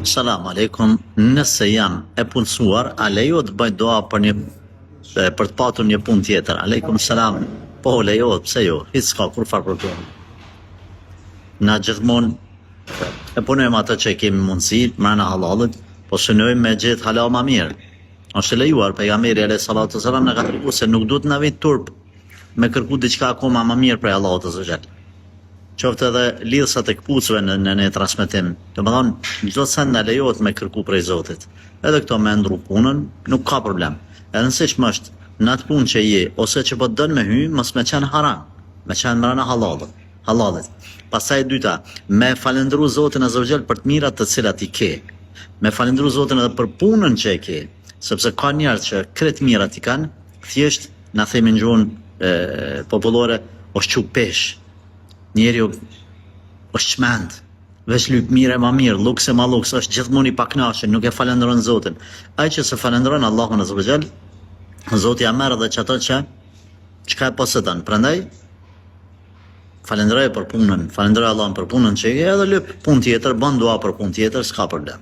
Salam aleikum, nëse jam e punësuar, a lejohet të bëj dua për të patur një punë tjetër? Aleikum salam. Po lejohet, pse jo? Hiç s'ka kur farë problemi. Na gjithmonë e punojmë atë që kemi mundësi, mrena halalit, po synojmë me gjithë halal më mirë. Është lejuar, pejgamberi alayhi salatu wasalam na ka treguar se nuk duhet na vit turp me kërku diçka akoma më mirë prej Allahut azza xal. Qoftë edhe lidhësat e këpucëve në transmetim. Domethënë, çdo sa na lejohet me kërku prej Zotit. Edhe këto me ndru punën, nuk ka problem. Edhe nëse çmë është në atë punë që je ose që po dën me hy, mos me qenë haram, me qenë mbrana halalit. Pastaj e dyta, me falendëru Zotin azza xal për të mirat të cilat i ke. Me falendëru Zotin edhe për punën që e ke, sepse ka njerëz që krejt mirat i kanë, thjesht na themi në gjuhën popullore, është çu pesh. Njeriu është çmend, veç lyp mirë më mirë, lukse ma luks, është gjithmonë i paknaqur, nuk e falendron Zotin. Ai që se falendron Allahun azza wa jall, Zoti ja merr edhe çato çka e posedon. Prandaj falenderoj për punën, falenderoj Allahun për punën që e ke, edhe lyp punë tjetër, bën dua për punë tjetër, s'ka problem.